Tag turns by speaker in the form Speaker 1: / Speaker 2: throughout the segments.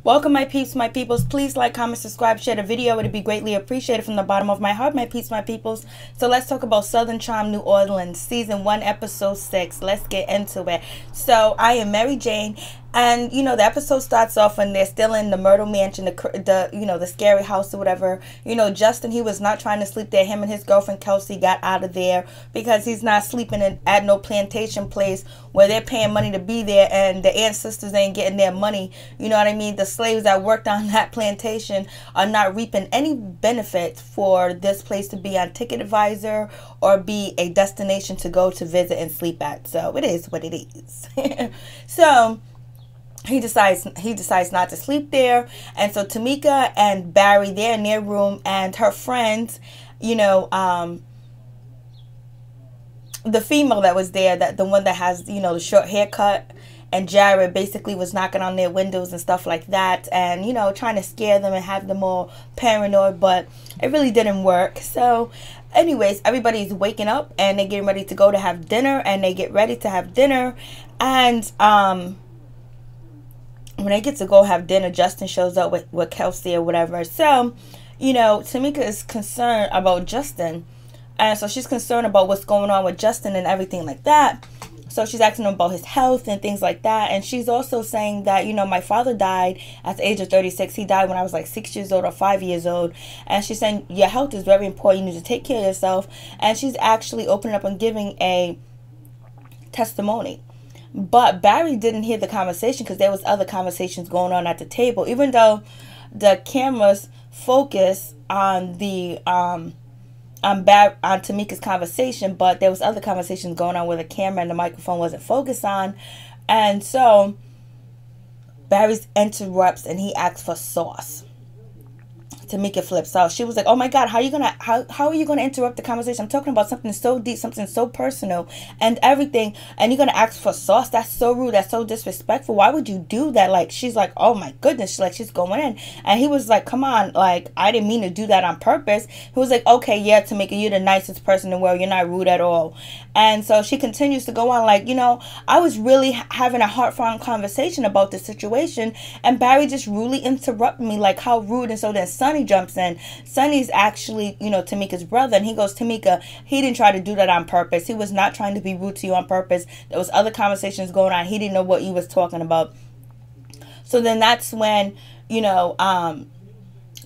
Speaker 1: Welcome, my peeps, my peoples. Please like, comment, subscribe, share the video. It would be greatly appreciated from the bottom of my heart, my peeps, my peoples. So let's talk about Southern Charm, New Orleans, season 1, episode 6. Let's get into it. So I am Mary Jane, and you know the episode starts off when they're still in the Myrtle Mansion, the scary house or whatever. You know, Justin, he was not trying to sleep there. Him and his girlfriend Kelsey got out of there because he's not sleeping at no plantation place where they're paying money to be there, and the ancestors ain't getting their money. You know what I mean? The slaves that worked on that plantation are not reaping any benefit for this place to be on Ticket Advisor or be a destination to go to visit and sleep at. So it is what it is. So he decides not to sleep there, and so Tamika and Barry, they're in their room, and her friends, you know, the female that was there, that the one that has, you know, the short haircut, and Jared basically was knocking on their windows and stuff like that, and you know, trying to scare them and have them all paranoid, but it really didn't work. So anyways, everybody's waking up and they're getting ready to go to have dinner, and they get ready to have dinner, and when they get to go have dinner, Justin shows up with Kelsey or whatever. So, you know, Tamika is concerned about Justin. And so she's concerned about what's going on with Justin and everything like that. So she's asking him about his health and things like that. And she's also saying that, you know, my father died at the age of 36. He died when I was like 6 years old or 5 years old. And she's saying your health is very important. You need to take care of yourself. And she's actually opening up and giving a testimony. But Barry didn't hear the conversation because there was other conversations going on at the table. Even though the cameras focus on the on Tamika's conversation, but there was other conversations going on where the camera and the microphone wasn't focused on. And so Barry interrupts and he asks for sauce. Tamika flips out. She was like, "Oh my God, how are you gonna interrupt the conversation? I'm talking about something so deep, something so personal and everything, and you're gonna ask for sauce? That's so rude. That's so disrespectful. Why would you do that?" Like, she's like, "Oh my goodness," she's going in, and he was like, "Come on, like, I didn't mean to do that on purpose." He was like, "Okay, yeah, Tamika, you're the nicest person in the world. You're not rude at all." And so she continues to go on, like, you know, I was really having a heartfelt conversation about the situation, and Barry just rudely interrupted me, like, how rude. And so then Sonny jumps in. Sonny's actually, you know, Tamika's brother, and he goes, "Tamika, he didn't try to do that on purpose. He was not trying to be rude to you on purpose. There was other conversations going on. He didn't know what you was talking about." So then that's when, you know,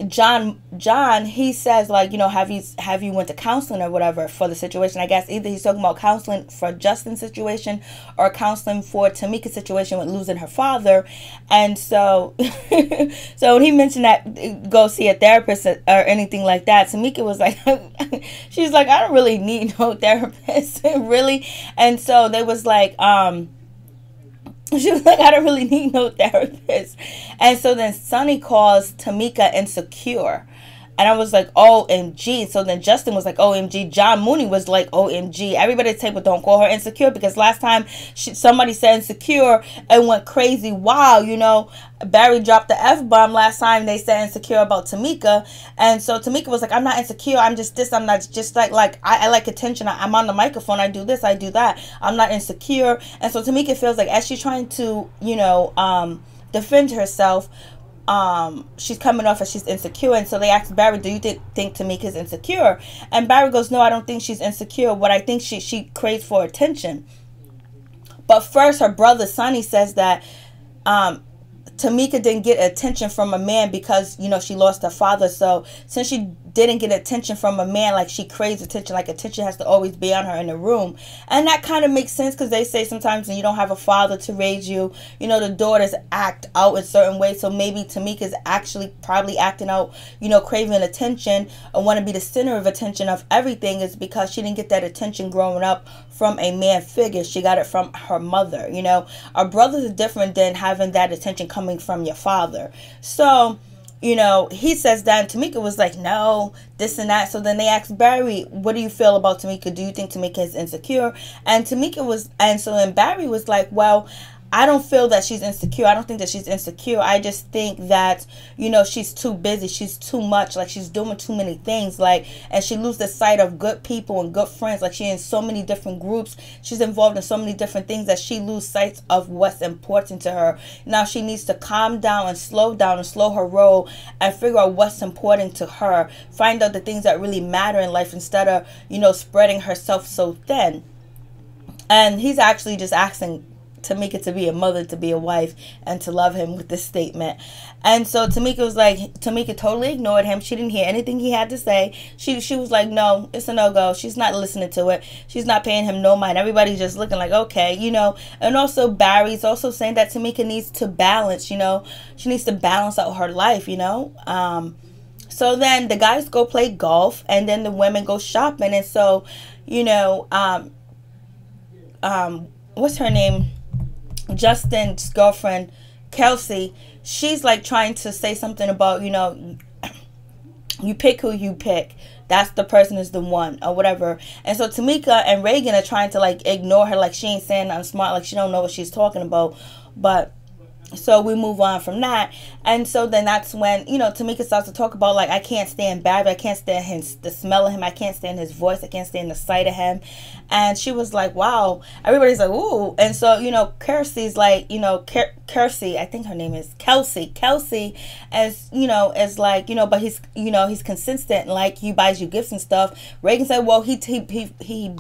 Speaker 1: John, he says, like, you know, have you went to counseling or whatever for the situation? I guess either he's talking about counseling for Justin's situation or counseling for Tamika's situation with losing her father. And so so when he mentioned that go see a therapist or anything like that, Tamika was like she's like, "I don't really need no therapist." Really. And so they was like, she was like, "I don't really need no therapist." And so then Sonny calls Tamika insecure. And I was like, OMG. So then Justin was like, OMG. John Mooney was like, OMG. Everybody at the table, don't call her insecure, because last time somebody said insecure and went crazy. Wow, you know, Barry dropped the F-bomb last time they said insecure about Tamika. And so Tamika was like, "I'm not insecure. I'm just this. I'm not just like I like attention. I'm on the microphone. I do this. I do that. I'm not insecure." And so Tamika feels like as she's trying to, you know, defend herself, she's coming off as she's insecure. And so they asked Barry, "Do you think Tamika's insecure?" And Barry goes, "No, I don't think she's insecure. What I think she craves for attention." But first, her brother Sonny says that Tamika didn't get attention from a man because, you know, she lost her father. So since she didn't get attention from a man, like, she craves attention, like attention has to always be on her in the room. And that kind of makes sense, because they say sometimes when you don't have a father to raise you, you know, the daughters act out in certain ways. So maybe Tamika's actually probably acting out, you know, craving attention and want to be the center of attention of everything, is because she didn't get that attention growing up from a man figure. She got it from her mother. You know, our brothers are different than having that attention coming from your father. So, you know, he says that, and Tamika was like, "No, this and that." So then they asked Barry, "What do you feel about Tamika? Do you think Tamika is insecure?" And so then Barry was like, "Well, I don't feel that she's insecure. I don't think that she's insecure. I just think that, you know, she's too busy. She's too much. Like, she's doing too many things. Like, and she loses sight of good people and good friends. Like, she's in so many different groups. She's involved in so many different things that she loses sight of what's important to her. Now, she needs to calm down and slow her roll and figure out what's important to her. Find out the things that really matter in life instead of, you know, spreading herself so thin. And he's actually just asking Tamika to be a mother, to be a wife, and to love him with this statement. And so Tamika totally ignored him. She didn't hear anything he had to say. She was like, no, it's a no-go. She's not listening to it. She's not paying him no mind. Everybody's just looking like, okay, you know. And also Barry's also saying that Tamika needs to balance, you know. She needs to balance out her life, you know. So then the guys go play golf, and then the women go shopping. And so, you know, what's her name? Justin's girlfriend, Kelsey, she's like trying to say something about, you know, you pick who you pick. That's the person is the one or whatever. And so Tamika and Reagan are trying to like ignore her, like she ain't saying nothing smart, like she don't know what she's talking about. But so we move on from that. And so then that's when, you know, Tamika starts to talk about, like, I can't stand Barry. I can't stand the smell of him. I can't stand his voice. I can't stand the sight of him. And she was like, wow. Everybody's like, ooh. And so, you know, Kelsey's like, you know, Kelsey, I think her name is Kelsey. Kelsey, as, you know, is like, you know, but he's, you know, he's consistent. Like, he buys you gifts and stuff. Reagan said, well, he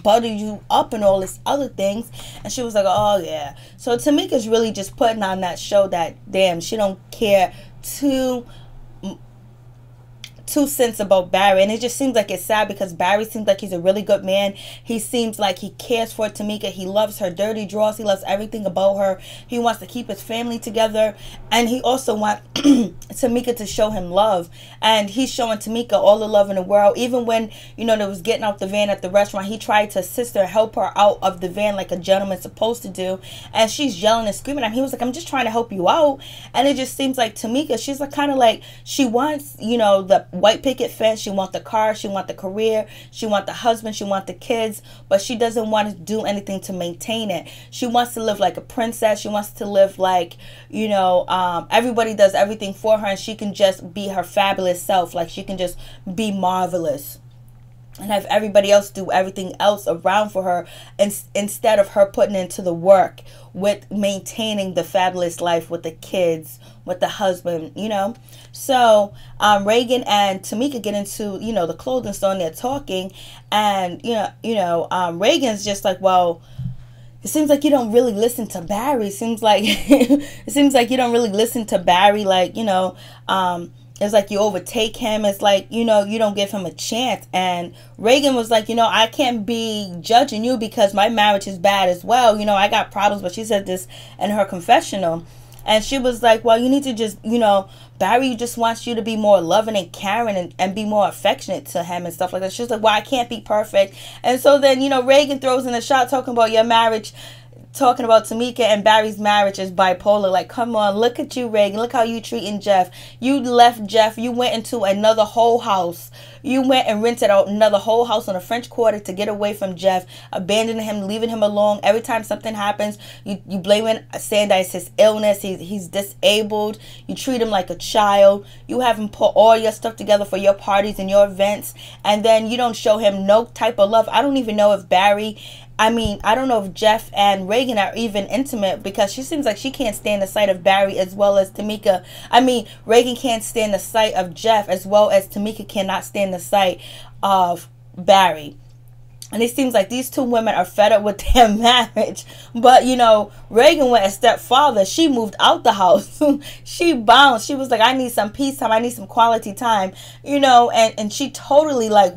Speaker 1: buttered you up and all this other things. And she was like, oh, yeah. So Tamika's really just putting on that show that, damn, she don't care two cents about Barry. And it just seems like it's sad because Barry seems like he's a really good man. He seems like he cares for Tamika. He loves her dirty draws. He loves everything about her. He wants to keep his family together. And he also wants Tamika to show him love. And he's showing Tamika all the love in the world. Even when, you know, they was getting out the van at the restaurant, he tried to assist her, help her out of the van like a gentleman's supposed to do. And she's yelling and screaming at him. He was like, I'm just trying to help you out. And it just seems like Tamika, she's like kind of like, she wants, you know, the white picket fence, she wants the car, she wants the career, she wants the husband, she wants the kids, but she doesn't want to do anything to maintain it. She wants to live like a princess. She wants to live like, you know, everybody does everything for her and she can just be her fabulous self. Like she can just be marvelous and have everybody else do everything else around for her, instead of her putting into the work with maintaining the fabulous life with the kids, with the husband, you know. So Reagan and Tamika get into, you know, the clothing store and they're talking, and Reagan's just like, well, it seems like you don't really listen to Barry. It seems like you don't really listen to Barry. Like, you know, it's like you overtake him. It's like, you know, you don't give him a chance. And Reagan was like, you know, I can't be judging you because my marriage is bad as well. You know, I got problems. But she said this in her confessional. And she was like, well, you need to just, you know, Barry just wants you to be more loving and caring and be more affectionate to him and stuff like that. She's like, well, I can't be perfect. And so then, you know, Reagan throws in a shot talking about your marriage, talking about Tamika and Barry's marriage is bipolar. Like, come on, look at you, Reagan. Look how you treating Jeff. You left Jeff. You went into another whole house. You went and rented out another whole house on a French Quarter to get away from Jeff, abandoning him, leaving him alone. Every time something happens, you blame him, saying that it's his illness. He's disabled. You treat him like a child. You have him put all your stuff together for your parties and your events, and then you don't show him no type of love. I don't even know if I don't know if Jeff and Reagan are even intimate, because she seems like she can't stand the sight of Barry as well as Tamika. Reagan can't stand the sight of Jeff as well as Tamika cannot stand the sight of Barry. And it seems like these two women are fed up with their marriage. But, you know, Reagan went a step farther. She moved out the house. She bounced. She was like, I need some peace time. I need some quality time. You know, and she totally like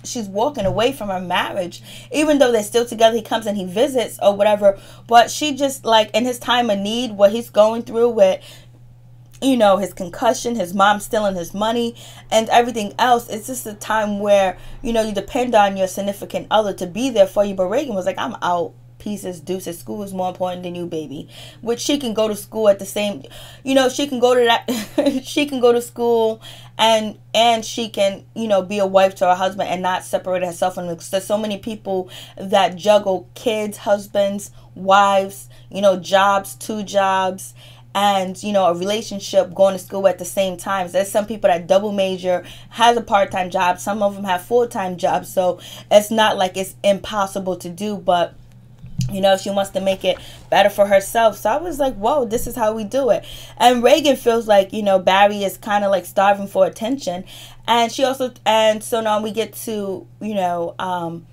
Speaker 1: she's walking away from her marriage. Even though they're still together, he comes and he visits or whatever. But she just like, in his time of need, what he's going through with, you know, his concussion, his mom stealing his money and everything else. It's just a time where, you know, you depend on your significant other to be there for you. But Reagan was like, I'm out. Pieces, deuces. School is more important than you, baby. Which she can go to school at the same, you know, she can go to that, she can go to school and she can, you know, be a wife to her husband and not separate herself from them. There's so many people that juggle kids, husbands, wives, you know, jobs, 2 jobs, and, you know, a relationship, going to school at the same time. So there's some people that double major, has a part-time job. Some of them have full-time jobs. So it's not like it's impossible to do, but, you know, she wants to make it better for herself. So I was like, whoa, this is how we do it. And Reagan feels like, you know, Barry is kind of like starving for attention. And she also, and so now we get to, you know,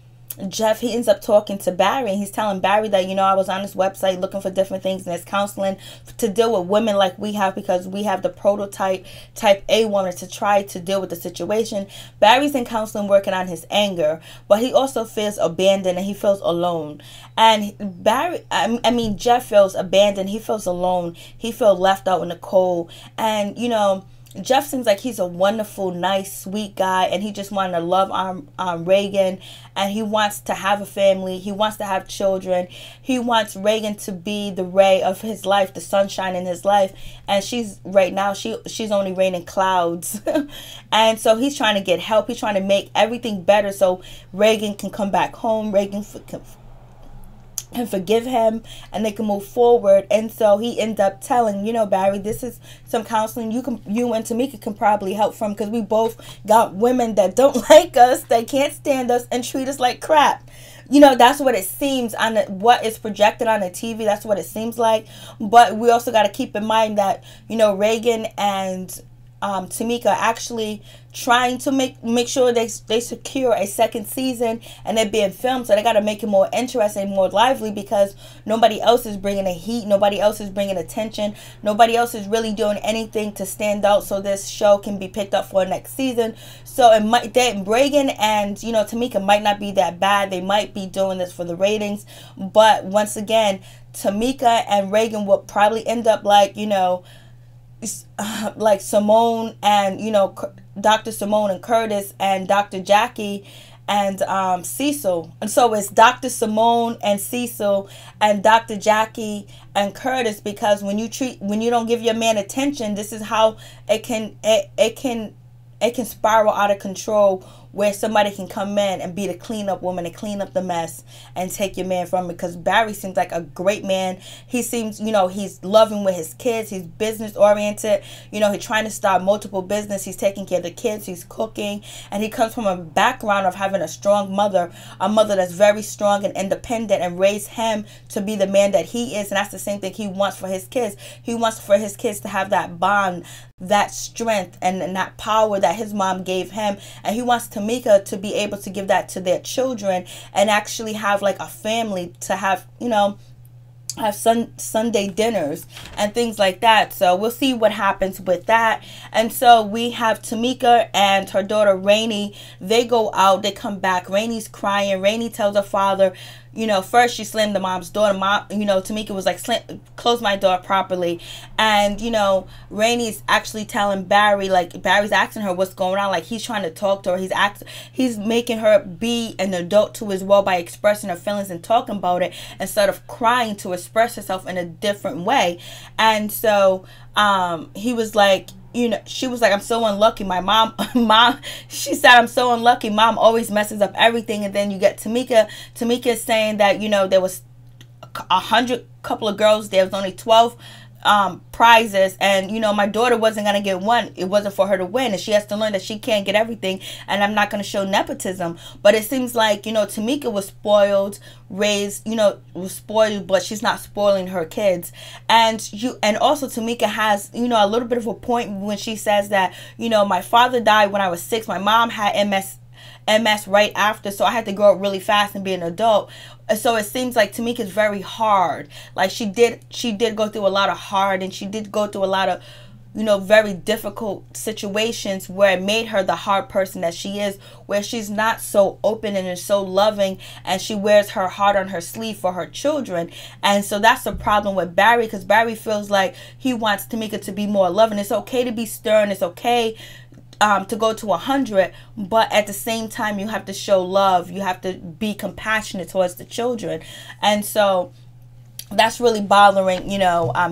Speaker 1: Jeff, he ends up talking to Barry, and he's telling Barry that, you know, I was on this website looking for different things, and it's counseling to deal with women like we have, because we have the prototype type A woman to try to deal with the situation. Barry's in counseling working on his anger, but he also feels abandoned and he feels alone. And Jeff feels abandoned, he feels alone, he feels left out in the cold. And, you know, Jeff seems like he's a wonderful, nice, sweet guy, and he just wanted to love on Reagan, and he wants to have a family. He wants to have children. He wants Reagan to be the ray of his life, the sunshine in his life, and she's only raining clouds. And so he's trying to get help. He's trying to make everything better so Reagan can come back home. Reagan and forgive him, and they can move forward. And so he ended up telling, you know, Barry, this is some counseling you and Tamika can probably help from, because we both got women that don't like us, that can't stand us, and treat us like crap. You know, that's what it seems on what is projected on the TV. That's what it seems like. But we also got to keep in mind that, you know, Reagan and Tamika actually trying to make sure they secure a second season, and they're being filmed, so they got to make it more interesting, more lively, because nobody else is bringing the heat, nobody else is bringing attention, nobody else is really doing anything to stand out so this show can be picked up for next season. So Reagan and, you know, Tamika might not be that bad. They might be doing this for the ratings, but once again, Tamika and Reagan will probably end up like, you know, like Simone and, you know, Dr. Simone and Curtis and Dr. Jackie and Cecil. And so it's Dr. Simone and Cecil and Dr. Jackie and Curtis, because when you don't give your man attention, this is how it can spiral out of control, where somebody can come in and be the cleanup woman and clean up the mess and take your man from it. Because Barry seems like a great man. He seems, you know, he's loving with his kids. He's business oriented. You know, he's trying to start multiple business. He's taking care of the kids. He's cooking. And he comes from a background of having a strong mother, a mother that's very strong and independent, and raised him to be the man that he is. And that's the same thing he wants for his kids. He wants for his kids to have that bond, that strength, and that power that his mom gave him. And he wants Tamika to be able to give that to their children, and actually have like a family, to have, you know, have Sunday dinners and things like that. So we'll see what happens with that. And so we have Tamika and her daughter Rainey. They go out, they come back. Rainey's crying. Rainey tells her father, you know, first she slammed the mom's door. Mom, you know, Tamika was like, close my door properly. And, you know, Rainey's actually telling Barry, like, Barry's asking her what's going on. Like, he's trying to talk to her. He's making her be an adult too as well, by expressing her feelings and talking about it, instead of crying, to express herself in a different way. And so he was like, you know, she was like, I'm so unlucky. My mom, she said, I'm so unlucky. Mom always messes up everything. And then you get Tamika. Tamika is saying that, you know, there was 100 couple of girls. There was only 12 prizes, and, you know, my daughter wasn't going to get one. It wasn't for her to win, and she has to learn that she can't get everything, and I'm not going to show nepotism. But it seems like, you know, Tamika was spoiled, raised, you know, was spoiled, but she's not spoiling her kids. And also Tamika has, you know, a little bit of a point when she says that, you know, my father died when I was 6. My mom had MS right after, so I had to grow up really fast and be an adult. So it seems like Tamika's very hard. Like, she did go through a lot of hard, and she did go through a lot of, you know, very difficult situations where it made her the hard person that she is, where she's not so open and is so loving, and she wears her heart on her sleeve for her children. And so that's the problem with Barry, because Barry feels like he wants Tamika to be more loving. It's okay to be stern. It's okay to go to 100, but at the same time, you have to show love. You have to be compassionate towards the children. And so that's really bothering,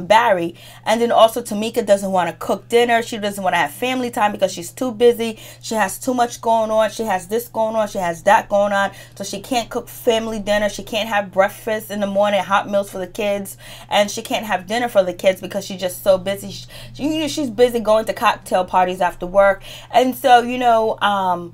Speaker 1: Barry. And then also Tamika doesn't want to cook dinner. She doesn't want to have family time because she's too busy. She has too much going on. She has this going on. She has that going on. So she can't cook family dinner. She can't have breakfast in the morning, hot meals for the kids. And she can't have dinner for the kids because she's just so busy. She's busy going to cocktail parties after work. And so,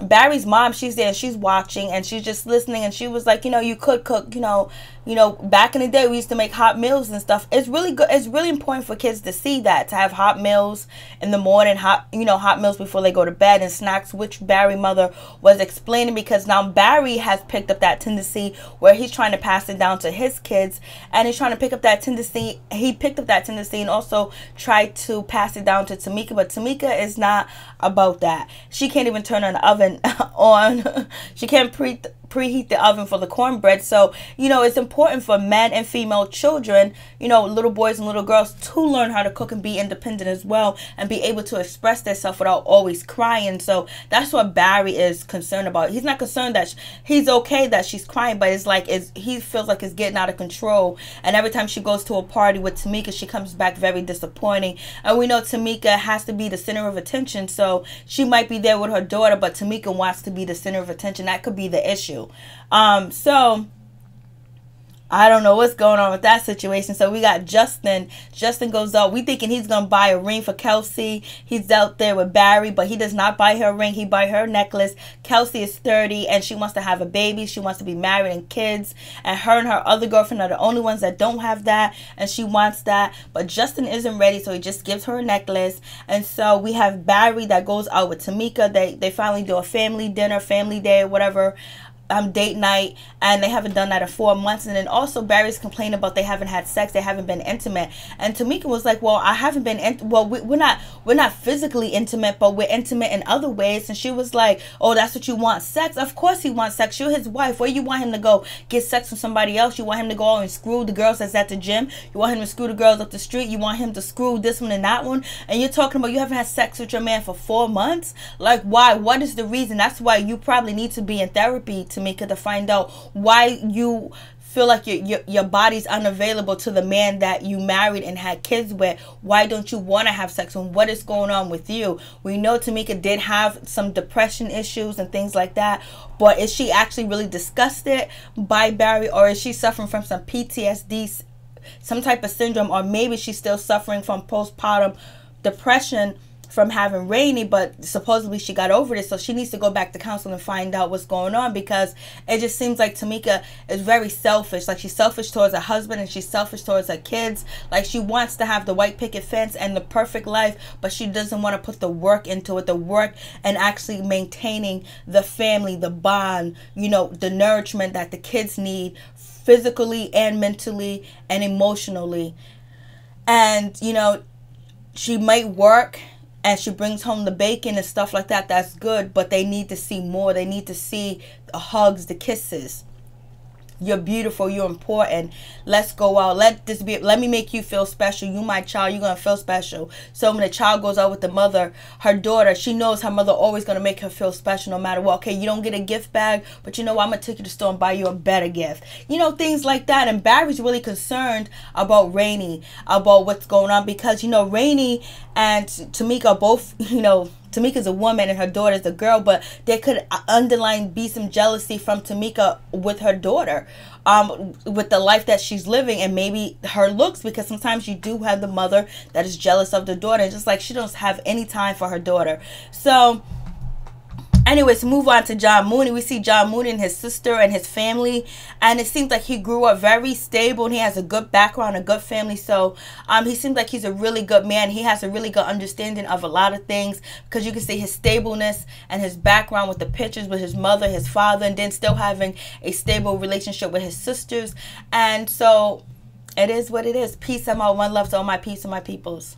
Speaker 1: Barry's mom, she's there and she's watching and she's just listening, and she was like, you could cook, back in the day we used to make hot meals and stuff. It's really good. It's really important for kids to see that, to have hot meals in the morning, hot meals before they go to bed, and snacks, which Barry mother was explaining, because now Barry has picked up that tendency where he's trying to pass it down to his kids, and he's trying to pick up that tendency. He picked up that tendency and also tried to pass it down to Tamika, but Tamika is not about that. She can't even turn on the oven on. She can't preheat the oven for the cornbread. So, it's important for men and female children, little boys and little girls, to learn how to cook and be independent as well, and be able to express themselves without always crying. So that's what Barry is concerned about. He's not concerned that he's okay that she's crying, but he feels like it's getting out of control. And every time she goes to a party with Tamika, she comes back very disappointing. And we know Tamika has to be the center of attention. So she might be there with her daughter, but Tamika wants to be the center of attention. That could be the issue. So I don't know what's going on with that situation. So we got Justin. Justin goes out. We thinking he's going to buy a ring for Kelsey. He's out there with Barry, but he does not buy her a ring. He buy her a necklace. Kelsey is 30 and she wants to have a baby. She wants to be married and kids. And her other girlfriend are the only ones that don't have that. And she wants that. But Justin isn't ready, so he just gives her a necklace. And so we have Barry that goes out with Tamika. They finally do a family dinner, family day, whatever. Date night, and they haven't done that in 4 months. And then also Barry's complaining about they haven't had sex, they haven't been intimate, and Tamika was like, well, I haven't been we're not physically intimate, but we're intimate in other ways. And she was like, oh, that's what you want, sex? Of course he wants sex. You're his wife. Where you want him to go get sex from somebody else? You want him to go out and screw the girls that's at the gym? You want him to screw the girls up the street? You want him to screw this one and that one? And you're talking about you haven't had sex with your man for 4 months? Like, why? What is the reason? That's why you probably need to be in therapy, Tamika, to find out why you feel like your body's unavailable to the man that you married and had kids with. Why don't you want to have sex? And what is going on with you? We know Tamika did have some depression issues and things like that, but is she actually really disgusted by Barry, or is she suffering from some PTSD, some type of syndrome, or maybe she's still suffering from postpartum depression from having Rainey, but supposedly she got over this, so she needs to go back to counseling and find out what's going on, because it just seems like Tamika is very selfish. Like, she's selfish towards her husband and she's selfish towards her kids. Like, she wants to have the white picket fence and the perfect life, but she doesn't want to put the work into it, the work and actually maintaining the family, the bond, the nourishment that the kids need physically and mentally and emotionally. And she might work and she brings home the bacon and stuff like that. That's good, but they need to see more. They need to see the hugs, the kisses. You're beautiful. You're important. Let's go out. Let me make you feel special. You my child. You're going to feel special. So when the child goes out with the mother, her daughter, she knows her mother always going to make her feel special no matter what. Okay, you don't get a gift bag, but I'm going to take you to the store and buy you a better gift. Things like that. And Barry's really concerned about Rainey, about what's going on, because, Rainey and Tamika are both, Tamika's a woman and her daughter's a girl, but there could underlying be some jealousy from Tamika with her daughter, with the life that she's living, and maybe her looks, because sometimes you do have the mother that is jealous of the daughter, and just like she doesn't have any time for her daughter. So anyways, move on to John Mooney. We see John Mooney and his sister and his family, and it seems like he grew up very stable and he has a good background, a good family. So he seems like he's a really good man. He has a really good understanding of a lot of things, because you can see his stableness and his background with the pictures with his mother, his father, and then still having a stable relationship with his sisters. And so it is what it is. Peace. I'm out. One love to all my peace and my peoples.